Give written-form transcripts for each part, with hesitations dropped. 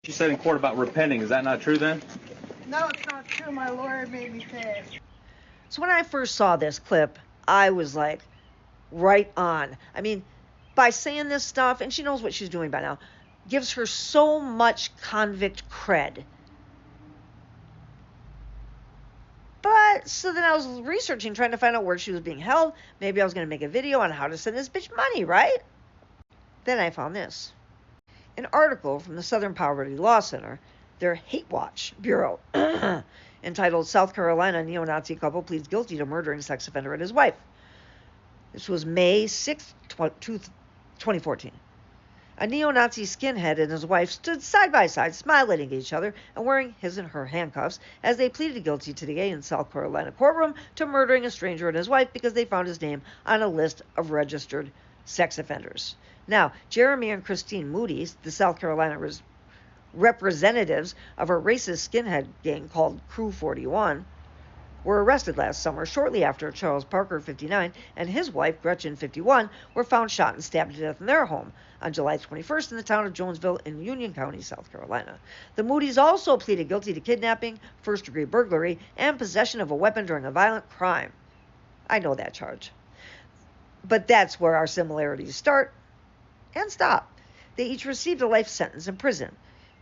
She said in court about repenting. Is that not true then? No, it's not true. My lawyer made me say it. So when I first saw this clip, I was like, right on. I mean, by saying this stuff, and she knows what she's doing by now, gives her so much convict cred. But so then I was researching, trying to find out where she was being held. Maybe I was going to make a video on how to send this bitch money, right? Then I found this. An article from the Southern Poverty Law Center, their Hate Watch Bureau, entitled South Carolina Neo-Nazi Couple Pleads Guilty to Murdering Sex Offender and His Wife. This was May 6, 2014. A neo-Nazi skinhead and his wife stood side by side, smiling at each other and wearing his and her handcuffs as they pleaded guilty today in South Carolina courtroom to murdering a stranger and his wife because they found his name on a list of registered sex offenders. Now, Jeremy and Christine Moody, the South Carolina representatives of a racist skinhead gang called Crew 41, were arrested last summer shortly after Charles Parker, 59, and his wife, Gretchen, 51, were found shot and stabbed to death in their home on July 21st in the town of Jonesville in Union County, South Carolina. The Moody's also pleaded guilty to kidnapping, first-degree burglary, and possession of a weapon during a violent crime. I know that charge. But that's where our similarities start and stop. They each received a life sentence in prison.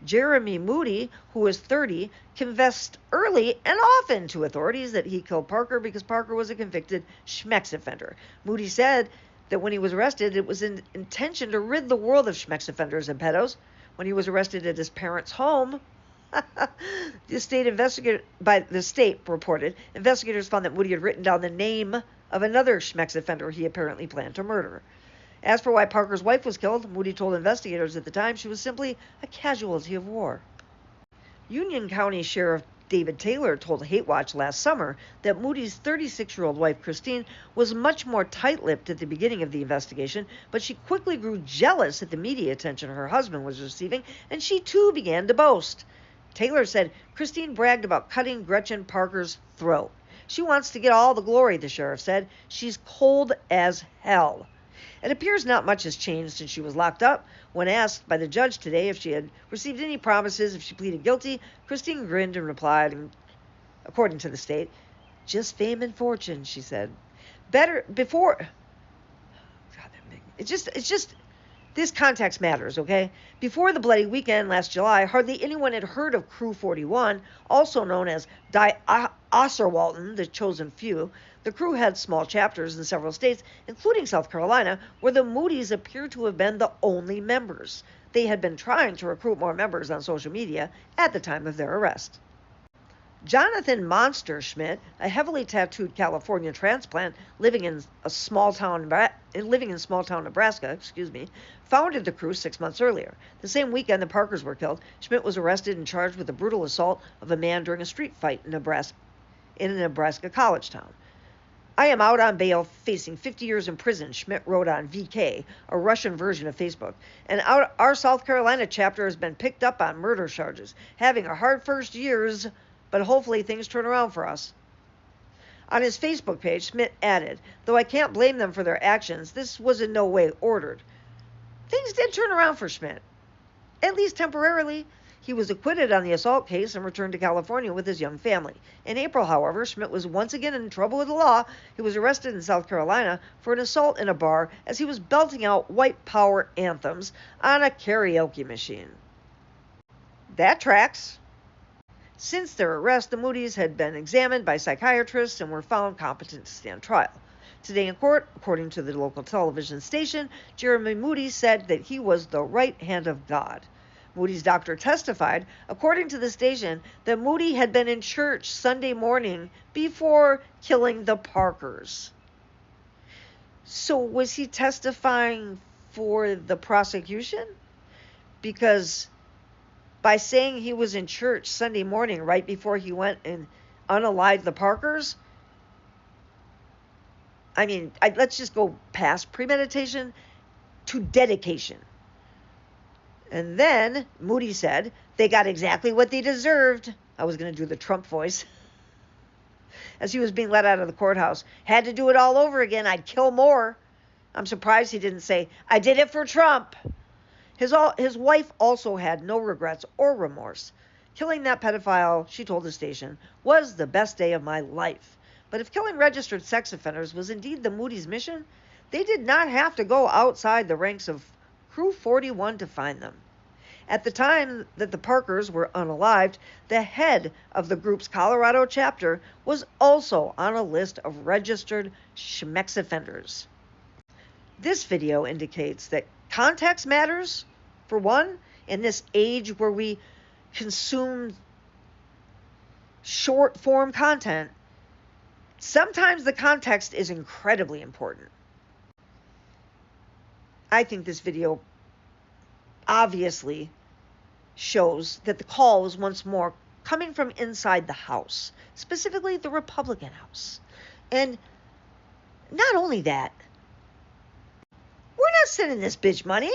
Jeremy Moody, who was 30, confessed early and often to authorities that he killed Parker because Parker was a convicted schmex offender. Moody said that when he was arrested, it was in intention to rid the world of schmex offenders and pedos. When he was arrested at his parents' home, the state reported, investigators found that Moody had written down the name of another schmex offender he apparently planned to murder. As for why Parker's wife was killed, Moody told investigators at the time she was simply a casualty of war. Union County Sheriff David Taylor told Hate Watch last summer that Moody's 36-year-old wife, Christine, was much more tight-lipped at the beginning of the investigation, but she quickly grew jealous at the media attention her husband was receiving, and she too began to boast. Taylor said Christine bragged about cutting Gretchen Parker's throat. She wants to get all the glory, the sheriff said. She's cold as hell. It appears not much has changed since she was locked up. When asked by the judge today if she had received any promises if she pleaded guilty, Christine grinned and replied, according to the state, "Just fame and fortune," she said. This context matters, okay? Before the bloody weekend last July, hardly anyone had heard of Crew 41, also known as Die Osserwalden, the Chosen Few. The crew had small chapters in several states, including South Carolina, where the Moody's appear to have been the only members. They had been trying to recruit more members on social media at the time of their arrest. Jonathan Monster Schmidt, a heavily tattooed California transplant living in small town Nebraska, founded the crew 6 months earlier. The same weekend the Parkers were killed, Schmidt was arrested and charged with the brutal assault of a man during a street fight in a Nebraska college town. "I am out on bail facing 50 years in prison," Schmidt wrote on VK, a Russian version of Facebook. "And our South Carolina chapter has been picked up on murder charges, having a hard first years, but hopefully things turn around for us." On his Facebook page, Schmidt added, "Though I can't blame them for their actions, this was in no way ordered." Things did turn around for Schmidt, at least temporarily. He was acquitted on the assault case and returned to California with his young family. In April, however, Schmidt was once again in trouble with the law. He was arrested in South Carolina for an assault in a bar as he was belting out white power anthems on a karaoke machine. That tracks. Since their arrest, the Moody's had been examined by psychiatrists and were found competent to stand trial. Today in court, according to the local television station, Jeremy Moody said that he was the right hand of God. Moody's doctor testified, according to the station, that Moody had been in church Sunday morning before killing the Parkers. So was he testifying for the prosecution? Because by saying he was in church Sunday morning right before he went and unalived the Parkers, let's just go past premeditation to dedication. And then Moody said they got exactly what they deserved. I was going to do the Trump voice. As he was being let out of the courthouse. "Had to do it all over again. I'd kill more." I'm surprised he didn't say, "I did it for Trump." His wife also had no regrets or remorse. Killing that pedophile, she told the station, was the best day of my life. But if killing registered sex offenders was indeed the Moody's mission, they did not have to go outside the ranks of Crew 41 to find them. At the time that the Parkers were unalived, the head of the group's Colorado chapter was also on a list of registered schmex offenders. This video indicates that context matters, for one, in this age where we consume short form content. Sometimes the context is incredibly important. I think this video obviously shows that the call was once more coming from inside the House, specifically the Republican House. And not only that, we're not sending this bitch money.